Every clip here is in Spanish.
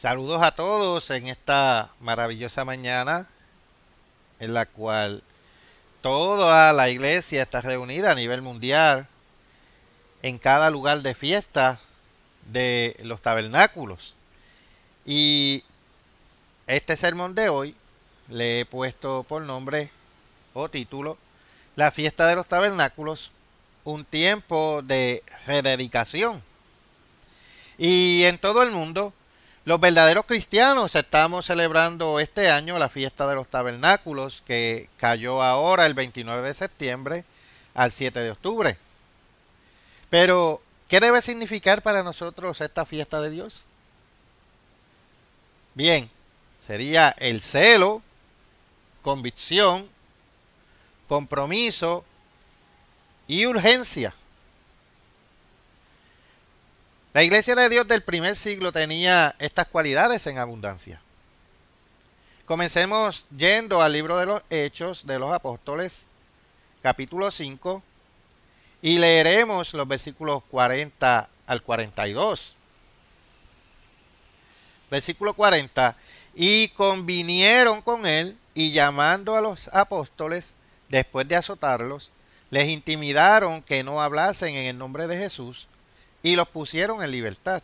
Saludos a todos en esta maravillosa mañana en la cual toda la iglesia está reunida a nivel mundial en cada lugar de fiesta de los tabernáculos. Y este sermón de hoy le he puesto por nombre o título La fiesta de los tabernáculos, un tiempo de rededicación. Y en todo el mundo, los verdaderos cristianos estamos celebrando este año la fiesta de los tabernáculos que cayó ahora el 29 de septiembre al 7 de octubre. Pero, ¿qué debe significar para nosotros esta fiesta de Dios? Bien, sería el celo, convicción, compromiso y urgencia. La iglesia de Dios del primer siglo tenía estas cualidades en abundancia. Comencemos yendo al libro de los Hechos de los Apóstoles, capítulo 5, y leeremos los versículos 40 al 42. Versículo 40, y convinieron con él, y llamando a los apóstoles, después de azotarlos, les intimidaron que no hablasen en el nombre de Jesús, y los pusieron en libertad.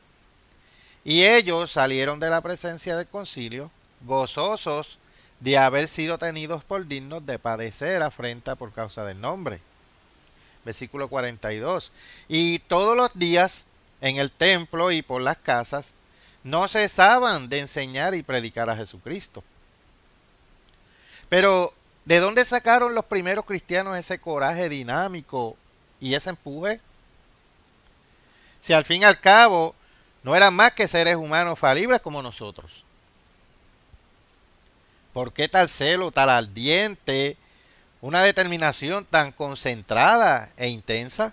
Y ellos salieron de la presencia del concilio, gozosos de haber sido tenidos por dignos de padecer afrenta por causa del nombre. Versículo 42. Y todos los días en el templo y por las casas no cesaban de enseñar y predicar a Jesucristo. Pero, ¿de dónde sacaron los primeros cristianos ese coraje dinámico y ese empuje? Si al fin y al cabo no eran más que seres humanos falibles como nosotros. ¿Por qué tal celo, tal ardiente, una determinación tan concentrada e intensa?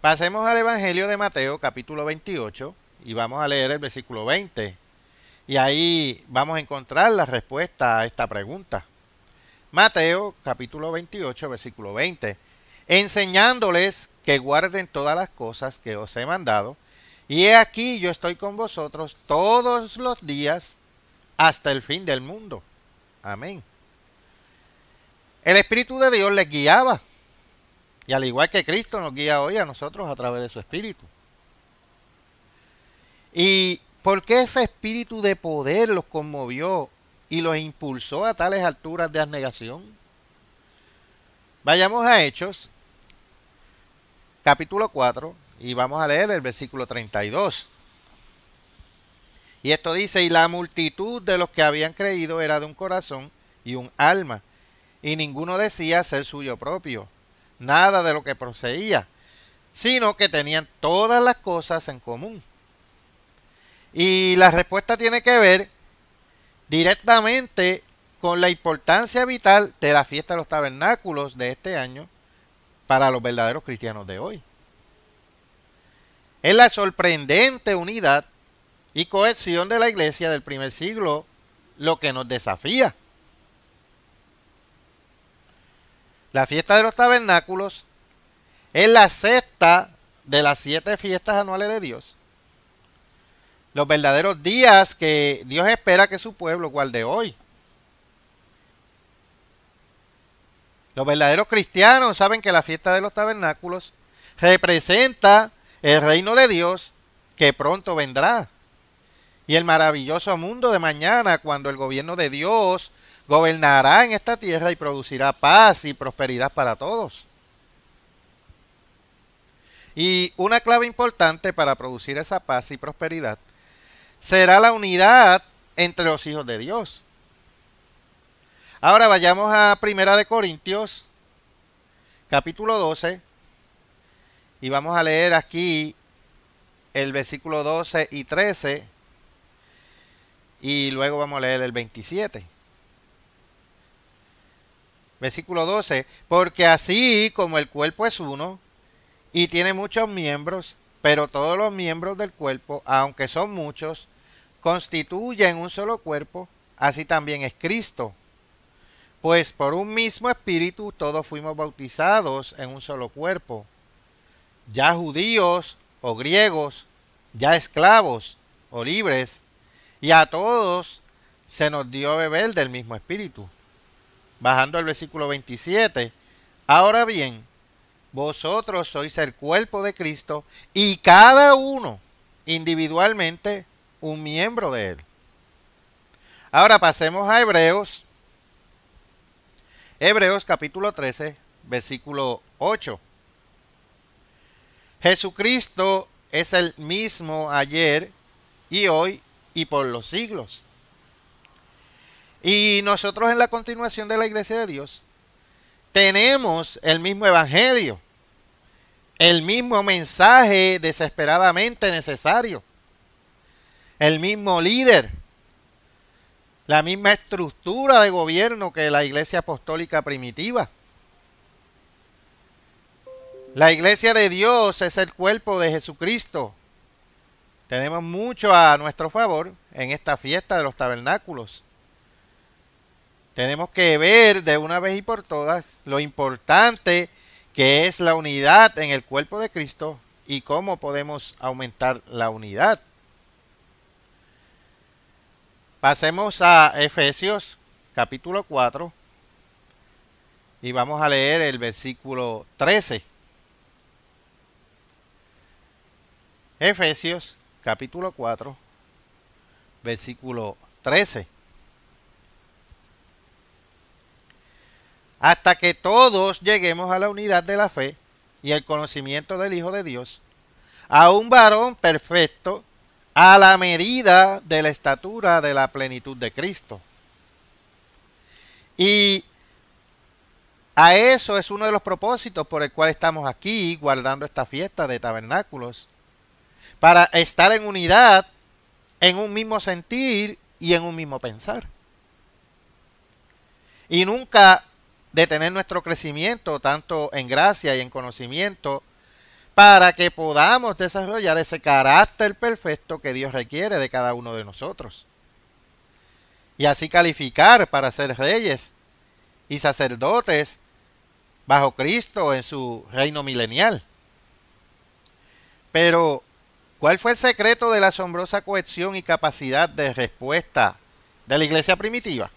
Pasemos al Evangelio de Mateo, capítulo 28, y vamos a leer el versículo 20. Y ahí vamos a encontrar la respuesta a esta pregunta. Mateo, capítulo 28, versículo 20. Enseñándoles que guarden todas las cosas que os he mandado, y he aquí yo estoy con vosotros todos los días hasta el fin del mundo. Amén. El Espíritu de Dios les guiaba, y al igual que Cristo nos guía hoy a nosotros a través de su Espíritu. ¿Y por qué ese espíritu de poder los conmovió y los impulsó a tales alturas de abnegación? Vayamos a Hechos, capítulo 4, y vamos a leer el versículo 32. Y esto dice, y la multitud de los que habían creído era de un corazón y un alma, y ninguno decía ser suyo propio, nada de lo que poseía, sino que tenían todas las cosas en común. Y la respuesta tiene que ver directamente con la importancia vital de la fiesta de los tabernáculos de este año para los verdaderos cristianos de hoy. Es la sorprendente unidad y cohesión de la iglesia del primer siglo lo que nos desafía. La fiesta de los tabernáculos es la sexta de las 7 fiestas anuales de Dios. Los verdaderos días que Dios espera que su pueblo guarde hoy. Los verdaderos cristianos saben que la fiesta de los tabernáculos representa el reino de Dios que pronto vendrá. Y el maravilloso mundo de mañana, cuando el gobierno de Dios gobernará en esta tierra y producirá paz y prosperidad para todos. Y una clave importante para producir esa paz y prosperidad será la unidad entre los hijos de Dios. Ahora vayamos a Primera de Corintios, capítulo 12, y vamos a leer aquí el versículo 12 y 13, y luego vamos a leer el 27. Versículo 12, porque así como el cuerpo es uno, y tiene muchos miembros, pero todos los miembros del cuerpo, aunque son muchos, constituyen un solo cuerpo, así también es Cristo. Pues por un mismo espíritu todos fuimos bautizados en un solo cuerpo, ya judíos o griegos, ya esclavos, o libres, y a todos se nos dio a beber del mismo espíritu. Bajando al versículo 27, ahora bien, vosotros sois el cuerpo de Cristo y cada uno individualmente un miembro de él. Ahora pasemos a Hebreos. Hebreos capítulo 13, versículo 8. Jesucristo es el mismo ayer y hoy y por los siglos. Y nosotros en la continuación de la Iglesia de Dios tenemos el mismo evangelio, el mismo mensaje desesperadamente necesario, el mismo líder, la misma estructura de gobierno que la Iglesia Apostólica primitiva. La Iglesia de Dios es el cuerpo de Jesucristo. Tenemos mucho a nuestro favor en esta fiesta de los tabernáculos. Tenemos que ver de una vez y por todas lo importante que es la unidad en el cuerpo de Cristo y cómo podemos aumentar la unidad. Pasemos a Efesios capítulo 4 y vamos a leer el versículo 13. Efesios capítulo 4, versículo 13. Hasta que todos lleguemos a la unidad de la fe y el conocimiento del Hijo de Dios, a un varón perfecto, a la medida de la estatura de la plenitud de Cristo. Y a eso es uno de los propósitos por el cual estamos aquí guardando esta fiesta de tabernáculos, para estar en unidad, en un mismo sentir y en un mismo pensar. Y nunca detener nuestro crecimiento, tanto en gracia y en conocimiento, para que podamos desarrollar ese carácter perfecto que Dios requiere de cada uno de nosotros. Y así calificar para ser reyes y sacerdotes bajo Cristo en su reino milenial. Pero, ¿cuál fue el secreto de la asombrosa cohesión y capacidad de respuesta de la iglesia primitiva?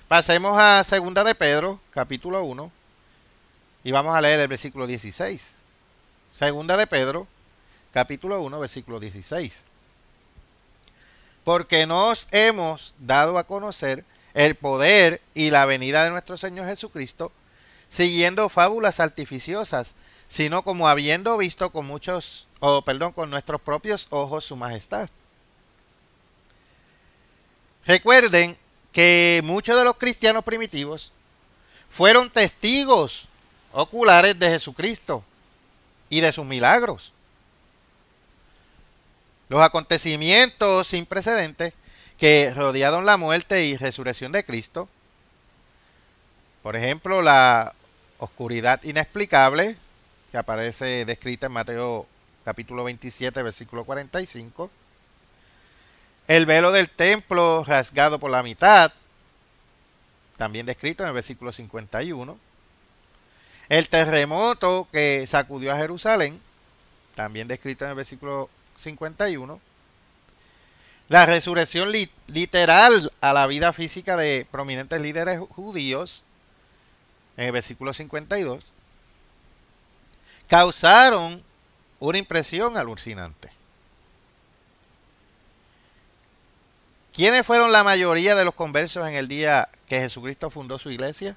Pasemos a 2 de Pedro, capítulo 1, y vamos a leer el versículo 16. 2 de Pedro, capítulo 1, versículo 16. Porque nos hemos dado a conocer el poder y la venida de nuestro Señor Jesucristo, siguiendo fábulas artificiosas, sino como habiendo visto con nuestros propios ojos su majestad. Recuerden que muchos de los cristianos primitivos fueron testigos oculares de Jesucristo y de sus milagros. Los acontecimientos sin precedentes que rodearon la muerte y resurrección de Cristo, por ejemplo, la oscuridad inexplicable que aparece descrita en Mateo capítulo 27, versículo 45, el velo del templo rasgado por la mitad, también descrito en el versículo 51, el terremoto que sacudió a Jerusalén, también descrito en el versículo 51, la resurrección literal a la vida física de prominentes líderes judíos, en el versículo 52, causaron una impresión alucinante. ¿Quiénes fueron la mayoría de los conversos en el día que Jesucristo fundó su iglesia?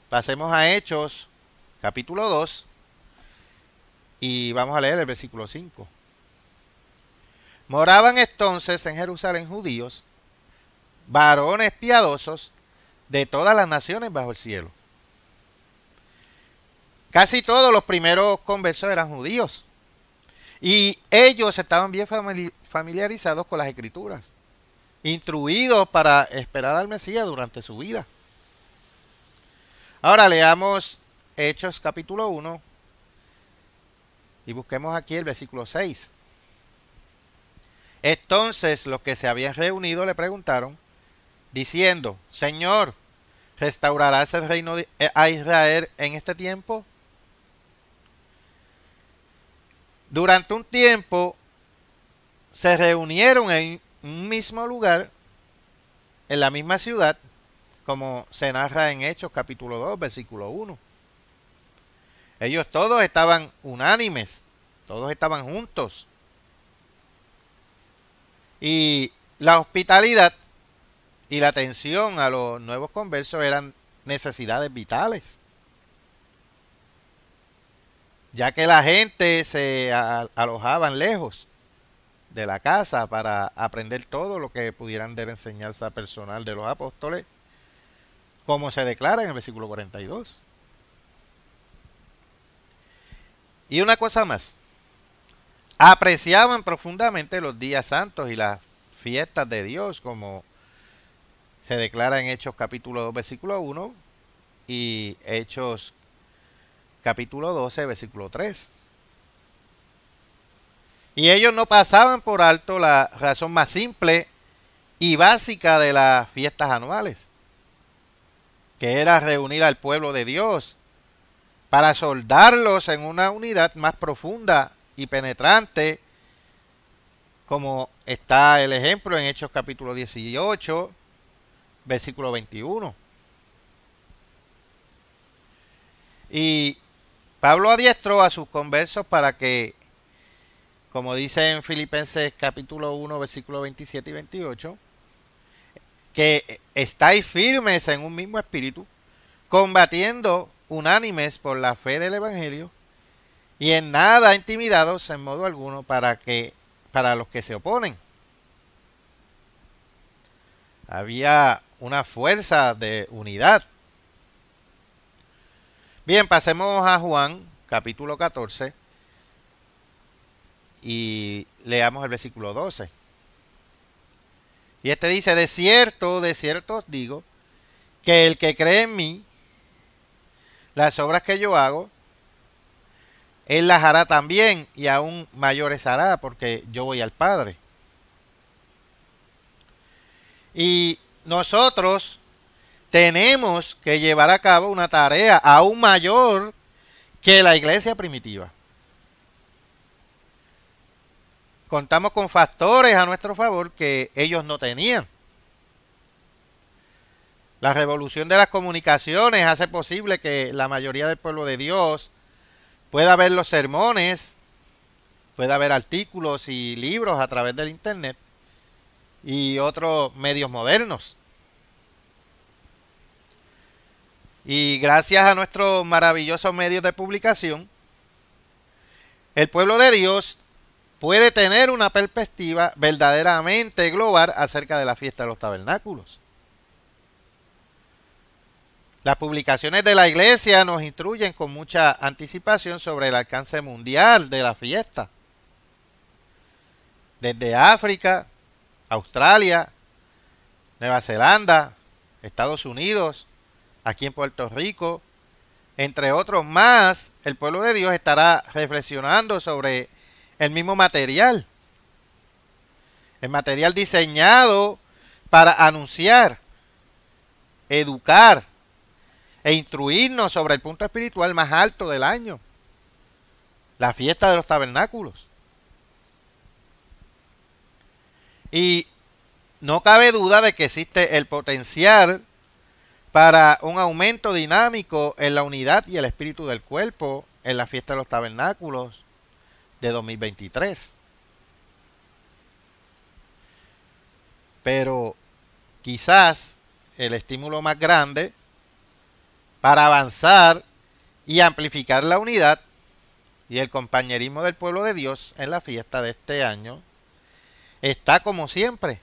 Pasemos a Hechos, capítulo 2, y vamos a leer el versículo 5. Moraban entonces en Jerusalén judíos, varones piadosos de todas las naciones bajo el cielo. Casi todos los primeros conversos eran judíos. Y ellos estaban bien familiarizados con las escrituras, instruidos para esperar al Mesías durante su vida. Ahora leamos Hechos capítulo 1 y busquemos aquí el versículo 6. Entonces los que se habían reunido le preguntaron, diciendo, Señor, ¿restaurarás el reino a Israel en este tiempo? Durante un tiempo se reunieron en un mismo lugar, en la misma ciudad, como se narra en Hechos capítulo 2, versículo 1. Ellos todos estaban unánimes, todos estaban juntos. Y la hospitalidad y la atención a los nuevos conversos eran necesidades vitales, ya que la gente se alojaban lejos de la casa para aprender todo lo que pudieran de la enseñanza personal de los apóstoles, como se declara en el versículo 42. Y una cosa más, apreciaban profundamente los días santos y las fiestas de Dios, como se declara en Hechos capítulo 2, versículo 1 y Hechos capítulo 12, versículo 3. Y ellos no pasaban por alto la razón más simple y básica de las fiestas anuales, que era reunir al pueblo de Dios para soldarlos en una unidad más profunda y penetrante, como está el ejemplo en Hechos capítulo 18, versículo 21. Y Pablo adiestró a sus conversos para que, como dice en Filipenses capítulo 1, versículo 27 y 28, que estáis firmes en un mismo espíritu, combatiendo unánimes por la fe del Evangelio, y en nada intimidados en modo alguno para los que se oponen. Había una fuerza de unidad. Bien, pasemos a Juan, capítulo 14, y leamos el versículo 12. Y este dice, de cierto os digo, que el que cree en mí, las obras que yo hago, él las hará también, y aún mayores hará, porque yo voy al Padre. Y nosotros tenemos que llevar a cabo una tarea aún mayor que la iglesia primitiva. Contamos con factores a nuestro favor que ellos no tenían. La revolución de las comunicaciones hace posible que la mayoría del pueblo de Dios pueda ver los sermones, pueda ver artículos y libros a través del internet y otros medios modernos. Y gracias a nuestros maravillosos medios de publicación, el pueblo de Dios puede tener una perspectiva verdaderamente global acerca de la fiesta de los tabernáculos. Las publicaciones de la iglesia nos instruyen con mucha anticipación sobre el alcance mundial de la fiesta. Desde África, Australia, Nueva Zelanda, Estados Unidos, aquí en Puerto Rico, entre otros más, el pueblo de Dios estará reflexionando sobre el mismo material. El material diseñado para anunciar, educar e instruirnos sobre el punto espiritual más alto del año, la fiesta de los tabernáculos. Y no cabe duda de que existe el potencial para un aumento dinámico en la unidad y el espíritu del cuerpo en la fiesta de los tabernáculos de 2023. Pero quizás el estímulo más grande para avanzar y amplificar la unidad y el compañerismo del pueblo de Dios en la fiesta de este año está, como siempre,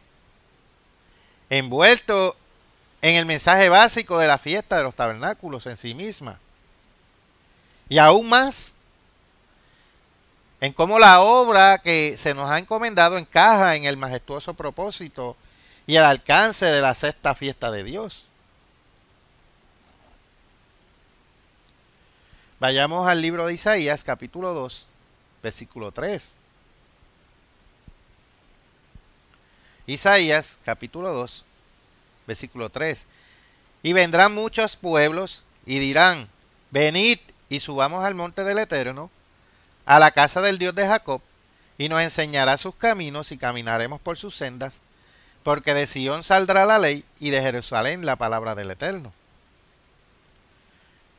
envuelto en el mensaje básico de la fiesta de los tabernáculos en sí misma. Y aún más, en cómo la obra que se nos ha encomendado encaja en el majestuoso propósito y el alcance de la sexta fiesta de Dios. Vayamos al libro de Isaías, capítulo 2, versículo 3. Isaías, capítulo 2, versículo 3. Y vendrán muchos pueblos y dirán, venid y subamos al monte del Eterno, a la casa del Dios de Jacob, y nos enseñará sus caminos y caminaremos por sus sendas, porque de Sión saldrá la ley y de Jerusalén la palabra del Eterno.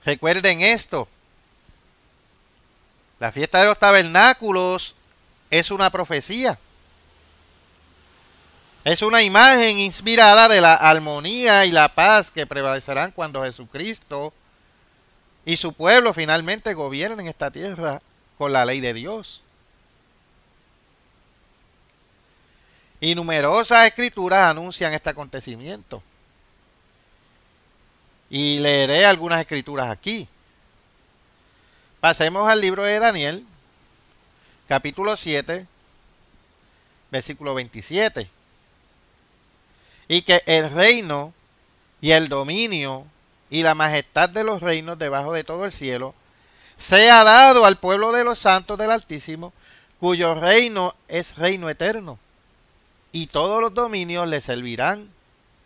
Recuerden esto, la fiesta de los tabernáculos es una profecía. Es una imagen inspirada de la armonía y la paz que prevalecerán cuando Jesucristo y su pueblo finalmente gobiernen esta tierra con la ley de Dios. Y numerosas escrituras anuncian este acontecimiento. Y leeré algunas escrituras aquí. Pasemos al libro de Daniel, capítulo 7, versículo 27. Y que el reino y el dominio y la majestad de los reinos debajo de todo el cielo sea dado al pueblo de los santos del Altísimo, cuyo reino es reino eterno, y todos los dominios le servirán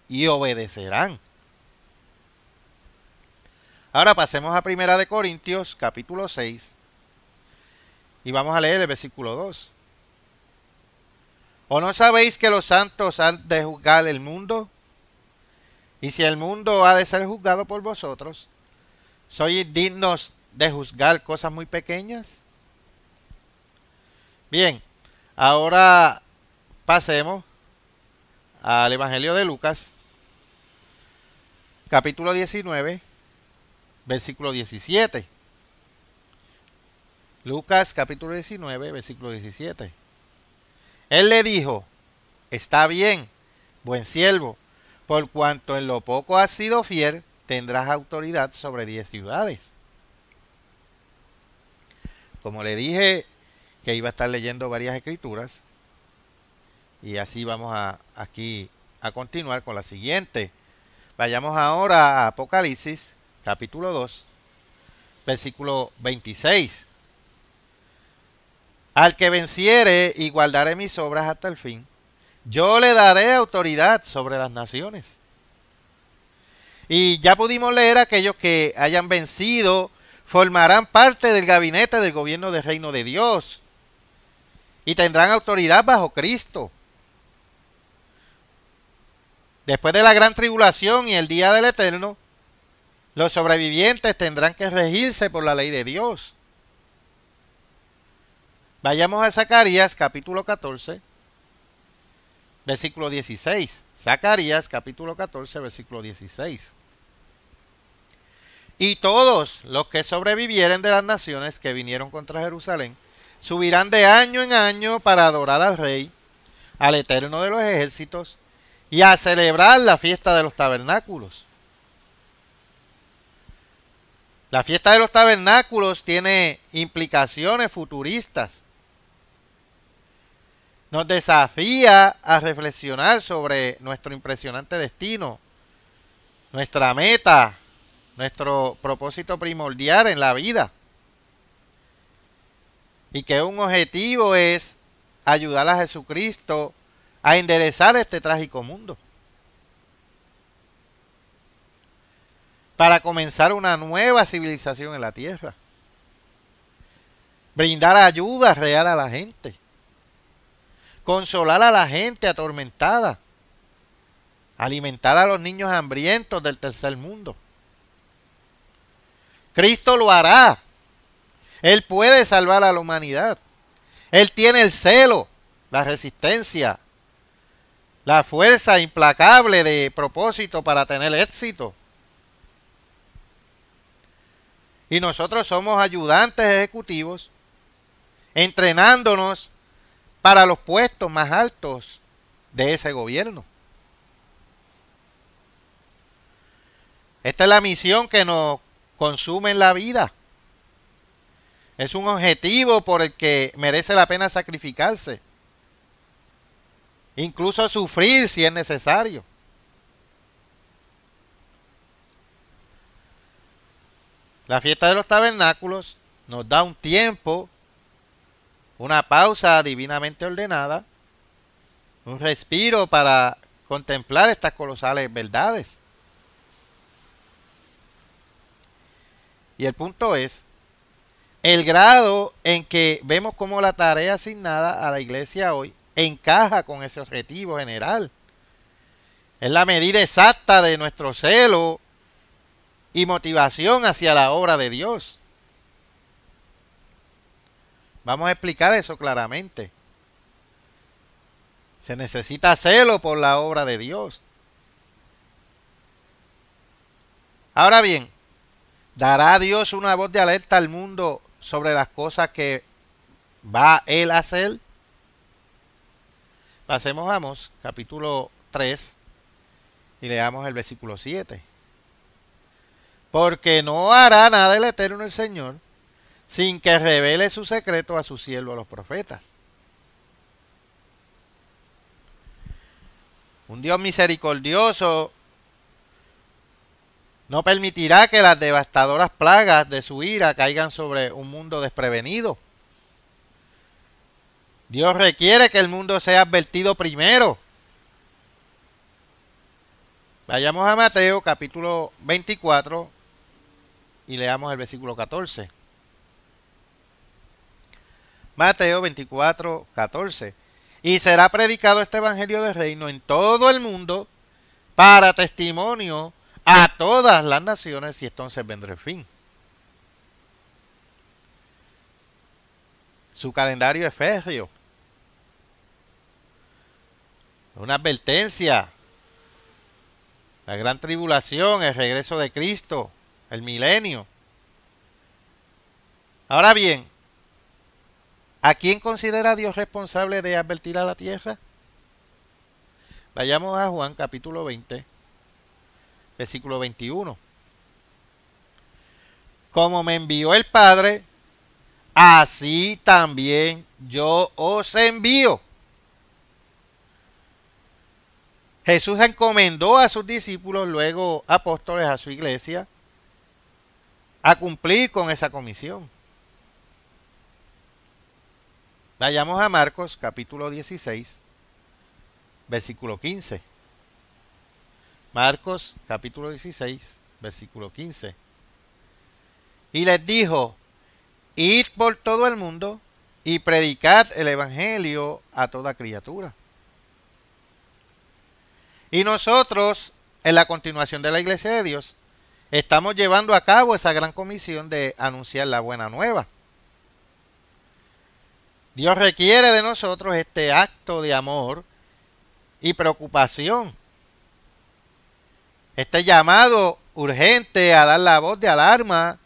y obedecerán. Ahora pasemos a Primera de Corintios, capítulo 6, y vamos a leer el versículo 2. ¿O no sabéis que los santos han de juzgar el mundo? Y si el mundo ha de ser juzgado por vosotros, ¿sois dignos de juzgar cosas muy pequeñas? Bien, ahora pasemos al Evangelio de Lucas, capítulo 19, versículo 17. Lucas, capítulo 19, versículo 17. Él le dijo: está bien, buen siervo, por cuanto en lo poco has sido fiel, tendrás autoridad sobre 10 ciudades. Como le dije que iba a estar leyendo varias escrituras, y así vamos aquí a continuar con la siguiente. Vayamos ahora a Apocalipsis, capítulo 2, versículo 26. Al que venciere y guardare mis obras hasta el fin, yo le daré autoridad sobre las naciones. Y ya pudimos leer: aquellos que hayan vencido formarán parte del gabinete del gobierno del reino de Dios y tendrán autoridad bajo Cristo. Después de la gran tribulación y el día del Eterno, los sobrevivientes tendrán que regirse por la ley de Dios. Vayamos a Zacarías, capítulo 14, versículo 16. Zacarías, capítulo 14, versículo 16. Y todos los que sobrevivieren de las naciones que vinieron contra Jerusalén subirán de año en año para adorar al Rey, al Eterno de los ejércitos, y a celebrar la fiesta de los tabernáculos. La fiesta de los tabernáculos tiene implicaciones futuristas. Nos desafía a reflexionar sobre nuestro impresionante destino, nuestra meta, nuestro propósito primordial en la vida. Y que un objetivo es ayudar a Jesucristo a enderezar este trágico mundo, para comenzar una nueva civilización en la tierra, brindar ayuda real a la gente, consolar a la gente atormentada, alimentar a los niños hambrientos del tercer mundo. Cristo lo hará. Él puede salvar a la humanidad. Él tiene el celo, la resistencia, la fuerza implacable de propósito para tener éxito. Y nosotros somos ayudantes ejecutivos, entrenándonos para los puestos más altos de ese gobierno. Esta es la misión que nos consume en la vida. Es un objetivo por el que merece la pena sacrificarse, incluso sufrir si es necesario. La fiesta de los tabernáculos nos da un tiempo, una pausa divinamente ordenada, un respiro para contemplar estas colosales verdades. Y el punto es el grado en que vemos cómo la tarea asignada a la iglesia hoy encaja con ese objetivo general. Es la medida exacta de nuestro celo y motivación hacia la obra de Dios. Vamos a explicar eso claramente. Se necesita celo por la obra de Dios. Ahora bien, ¿dará Dios una voz de alerta al mundo sobre las cosas que va Él a hacer? Pasemos a Amós, capítulo 3, y leamos el versículo 7. Porque no hará nada el Eterno el Señor, sin que revele su secreto a sus siervos los profetas. Un Dios misericordioso no permitirá que las devastadoras plagas de su ira caigan sobre un mundo desprevenido. Dios requiere que el mundo sea advertido primero. Vayamos a Mateo capítulo 24 y leamos el versículo 14. Mateo 24, 14. Y será predicado este evangelio del reino en todo el mundo para testimonio a todas las naciones, y entonces vendrá el fin. Su calendario es férreo. Una advertencia. La gran tribulación, el regreso de Cristo, el milenio. Ahora bien, ¿a quién considera Dios responsable de advertir a la tierra? Vayamos a Juan capítulo 20, versículo 21. Como me envió el Padre, así también yo os envío. Jesús encomendó a sus discípulos, luego apóstoles, a su iglesia, a cumplir con esa comisión. Vayamos a Marcos capítulo 16, versículo 15. Marcos capítulo 16, versículo 15. Y les dijo, id por todo el mundo y predicad el evangelio a toda criatura. Y nosotros, en la continuación de la Iglesia de Dios, estamos llevando a cabo esa gran comisión de anunciar la buena nueva. Dios requiere de nosotros este acto de amor y preocupación. Este llamado urgente a dar la voz de alarma,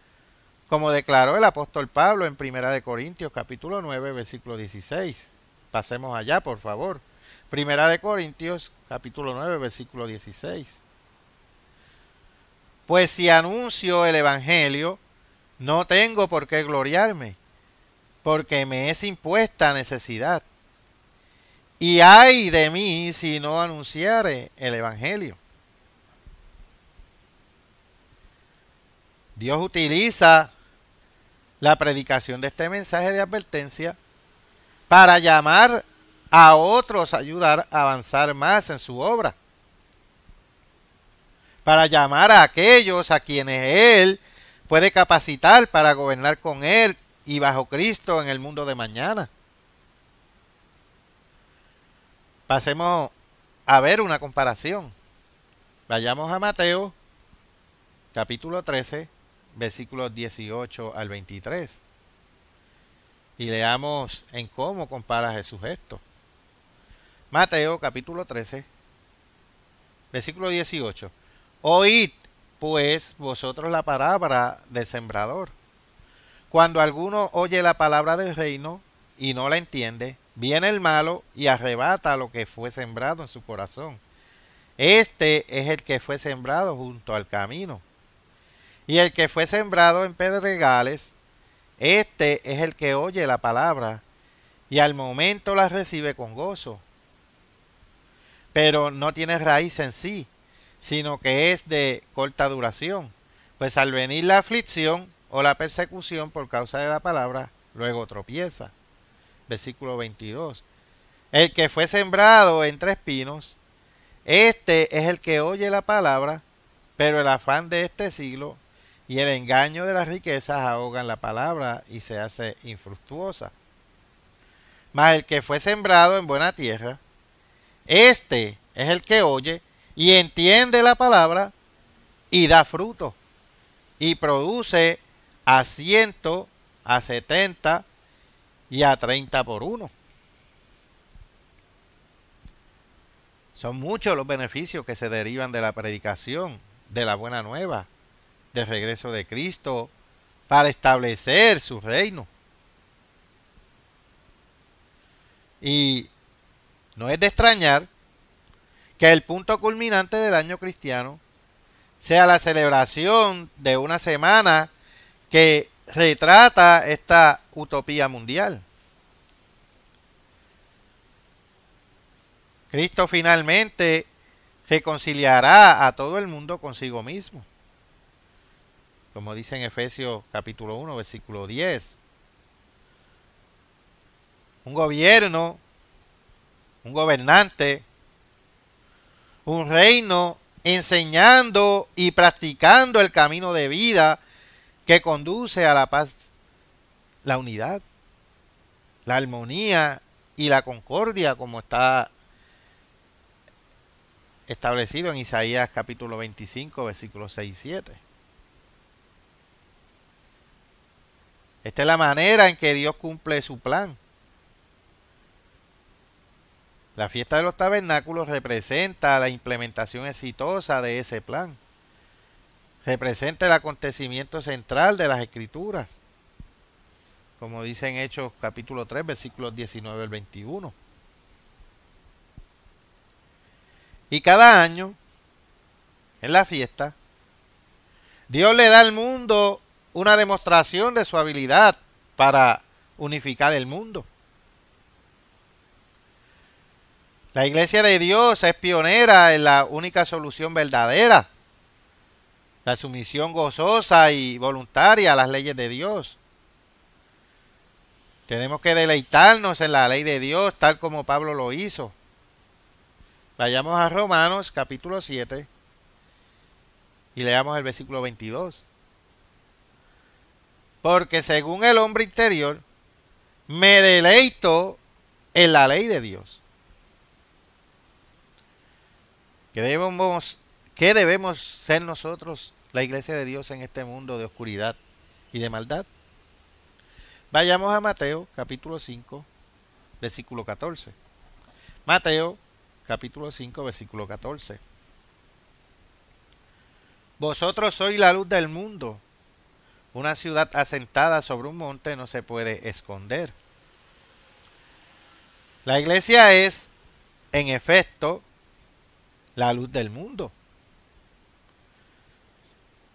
como declaró el apóstol Pablo en 1 Corintios capítulo 9, versículo 16. Pasemos allá, por favor. 1 Corintios capítulo 9, versículo 16. Pues si anuncio el evangelio, no tengo por qué gloriarme, porque me es impuesta necesidad. Y ay de mí si no anunciare el evangelio. Dios utiliza la predicación de este mensaje de advertencia para llamar a otros a ayudar a avanzar más en su obra. Para llamar a aquellos a quienes Él puede capacitar para gobernar con Él y bajo Cristo en el mundo de mañana. Pasemos a ver una comparación. Vayamos a Mateo, capítulo 13, versículos 18 al 23. Y leamos en cómo compara Jesús esto. Mateo, capítulo 13, versículo 18. Oíd, pues, vosotros la palabra del sembrador. Cuando alguno oye la palabra del reino y no la entiende, viene el malo y arrebata lo que fue sembrado en su corazón. Este es el que fue sembrado junto al camino. Y el que fue sembrado en pedregales, este es el que oye la palabra y al momento la recibe con gozo. Pero no tiene raíz en sí, sino que es de corta duración. Pues al venir la aflicción o la persecución por causa de la palabra, luego tropieza. Versículo 22. El que fue sembrado entre espinos, este es el que oye la palabra, pero el afán de este siglo y el engaño de las riquezas ahogan la palabra y se hace infructuosa. Mas el que fue sembrado en buena tierra, este es el que oye y entiende la palabra y da fruto, y produce a 100, a 70 y a 30 por uno. Son muchos los beneficios que se derivan de la predicación de la buena nueva, del regreso de Cristo, para establecer su reino. Y no es de extrañar que el punto culminante del año cristiano sea la celebración de una semana que retrata esta utopía mundial. Cristo finalmente reconciliará a todo el mundo consigo mismo, como dice en Efesios capítulo 1, versículo 10. Un gobierno, un gobernante, un reino enseñando y practicando el camino de vida que conduce a la paz, la unidad, la armonía y la concordia, como está establecido en Isaías capítulo 25, versículos 6 y 7. Esta es la manera en que Dios cumple su plan. La fiesta de los tabernáculos representa la implementación exitosa de ese plan. Representa el acontecimiento central de las Escrituras, como dice en Hechos capítulo 3, versículos 19 al 21. Y cada año, en la fiesta, Dios le da al mundo una demostración de su habilidad para unificar el mundo. La Iglesia de Dios es pionera en la única solución verdadera, la sumisión gozosa y voluntaria a las leyes de Dios. Tenemos que deleitarnos en la ley de Dios tal como Pablo lo hizo. Vayamos a Romanos capítulo 7 y leamos el versículo 22. Porque según el hombre interior, me deleito en la ley de Dios. ¿Qué debemos ser nosotros, la iglesia de Dios, en este mundo de oscuridad y de maldad? Vayamos a Mateo capítulo 5, versículo 14. Mateo capítulo 5, versículo 14. Vosotros sois la luz del mundo. Una ciudad asentada sobre un monte no se puede esconder. La iglesia es, en efecto, la luz del mundo.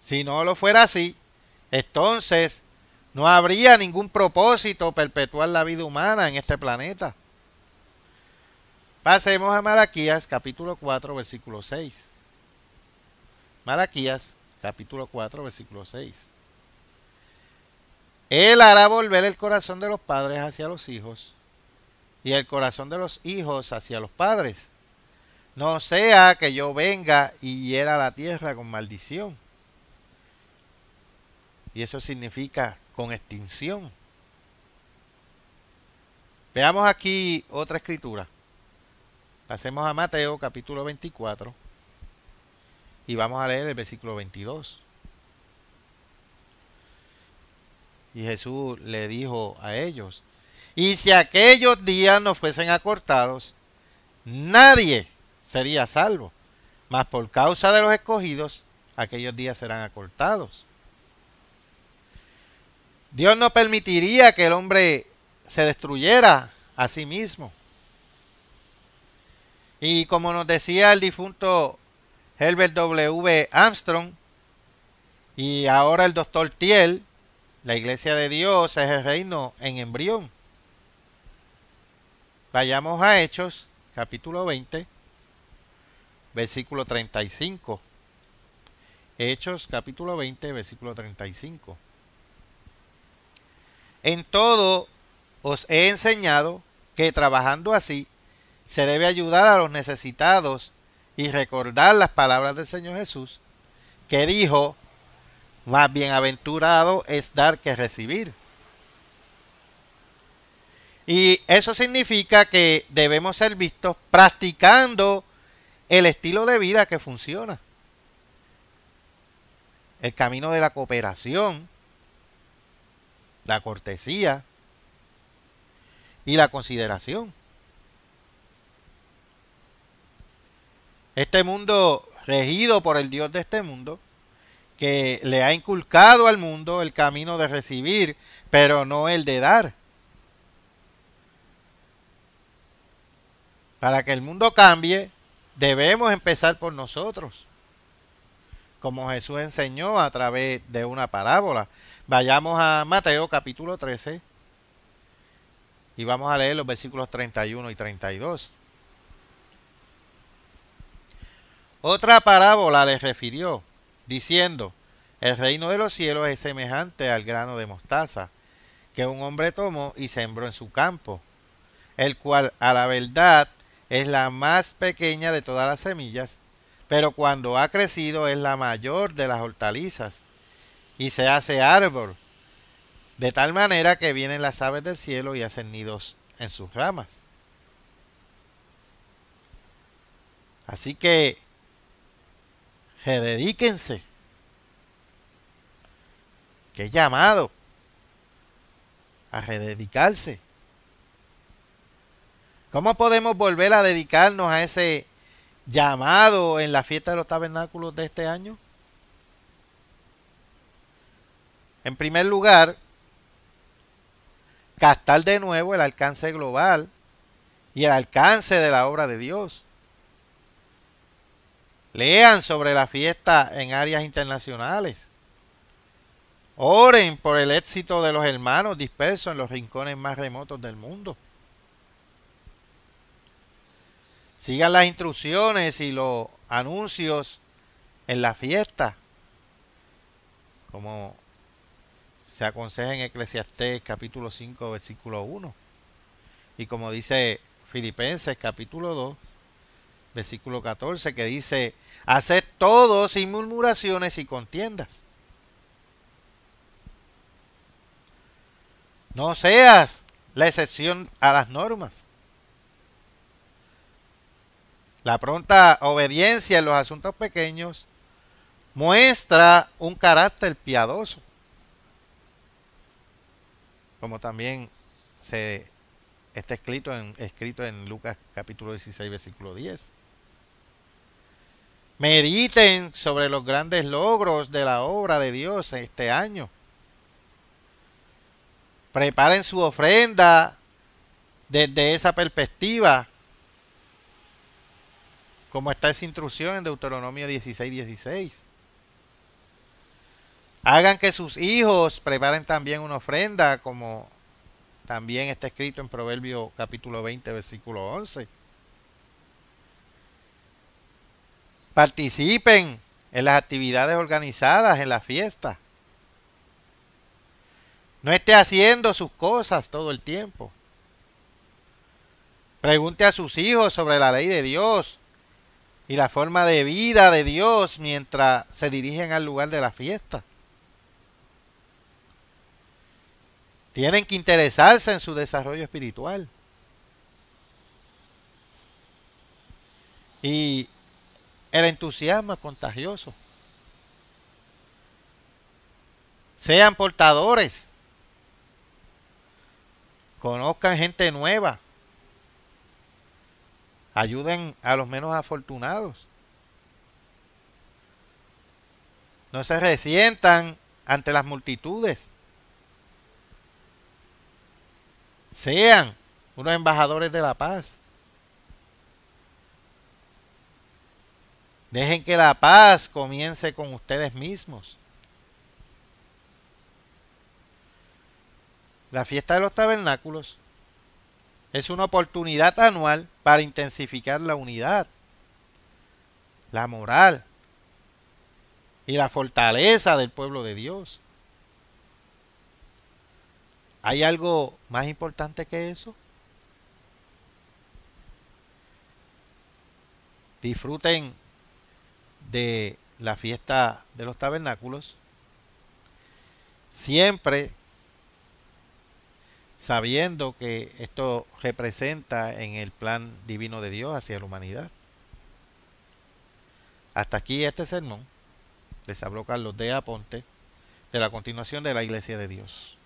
Si no lo fuera así, entonces no habría ningún propósito perpetuar la vida humana en este planeta. Pasemos a Malaquías capítulo 4, versículo 6. Malaquías capítulo 4, versículo 6. Él hará volver el corazón de los padres hacia los hijos y el corazón de los hijos hacia los padres. No sea que yo venga y hiera la tierra con maldición. Y eso significa con extinción. Veamos aquí otra escritura. Pasemos a Mateo capítulo 24 y vamos a leer el versículo 22. Y Jesús le dijo a ellos: y si aquellos días no fuesen acortados, nadie sería salvo, mas por causa de los escogidos, aquellos días serán acortados. Dios no permitiría que el hombre se destruyera a sí mismo. Y como nos decía el difunto Herbert W. Armstrong, y ahora el doctor Thiel, la iglesia de Dios es el reino en embrión. Vayamos a Hechos, capítulo 20, versículo 35. Hechos, capítulo 20, versículo 35. En todo os he enseñado que trabajando así se debe ayudar a los necesitados y recordar las palabras del Señor Jesús, que dijo: Más bienaventurado es dar que recibir. Y eso significa que debemos ser vistos practicando el estilo de vida que funciona. El camino de la cooperación, la cortesía y la consideración. Este mundo regido por el Dios de este mundo, que le ha inculcado al mundo el camino de recibir, pero no el de dar. Para que el mundo cambie, debemos empezar por nosotros, como Jesús enseñó a través de una parábola. Vayamos a Mateo capítulo 13 y vamos a leer los versículos 31 y 32. Otra parábola les refirió, diciendo: el reino de los cielos es semejante al grano de mostaza, que un hombre tomó y sembró en su campo, el cual a la verdad es la más pequeña de todas las semillas, pero cuando ha crecido es la mayor de las hortalizas, y se hace árbol, de tal manera que vienen las aves del cielo y hacen nidos en sus ramas. Así que rededíquense, que es llamado a rededicarse. ¿Cómo podemos volver a dedicarnos a ese llamado en la fiesta de los tabernáculos de este año? En primer lugar, captar de nuevo el alcance global y el alcance de la obra de Dios. Lean sobre la fiesta en áreas internacionales. Oren por el éxito de los hermanos dispersos en los rincones más remotos del mundo. Sigan las instrucciones y los anuncios en la fiesta, como se aconseja en Eclesiastés capítulo 5 versículo 1 y como dice Filipenses capítulo 2 versículo 14, que dice: haced todo sin murmuraciones y contiendas. No seas la excepción a las normas. La pronta obediencia en los asuntos pequeños muestra un carácter piadoso, como también está escrito en Lucas capítulo 16 versículo 10. Mediten sobre los grandes logros de la obra de Dios este año. Preparen su ofrenda desde esa perspectiva, como está esa instrucción en Deuteronomio 16:16. Hagan que sus hijos preparen también una ofrenda, como también está escrito en Proverbios capítulo 20, versículo 11. Participen en las actividades organizadas en la fiesta. No esté haciendo sus cosas todo el tiempo. Pregunte a sus hijos sobre la ley de Dios y la forma de vida de Dios mientras se dirigen al lugar de la fiesta. Tienen que interesarse en su desarrollo espiritual. Y el entusiasmo es contagioso. Sean portadores. Conozcan gente nueva. Ayuden a los menos afortunados. No se resientan ante las multitudes. Sean unos embajadores de la paz. Dejen que la paz comience con ustedes mismos. La fiesta de los tabernáculos es una oportunidad anual para intensificar la unidad, la moral y la fortaleza del pueblo de Dios. ¿Hay algo más importante que eso? Disfruten de la fiesta de los tabernáculos siempre sabiendo que esto representa en el plan divino de Dios hacia la humanidad. Hasta aquí este sermón. Les habló Carlos de Aponte de la continuación de la Iglesia de Dios.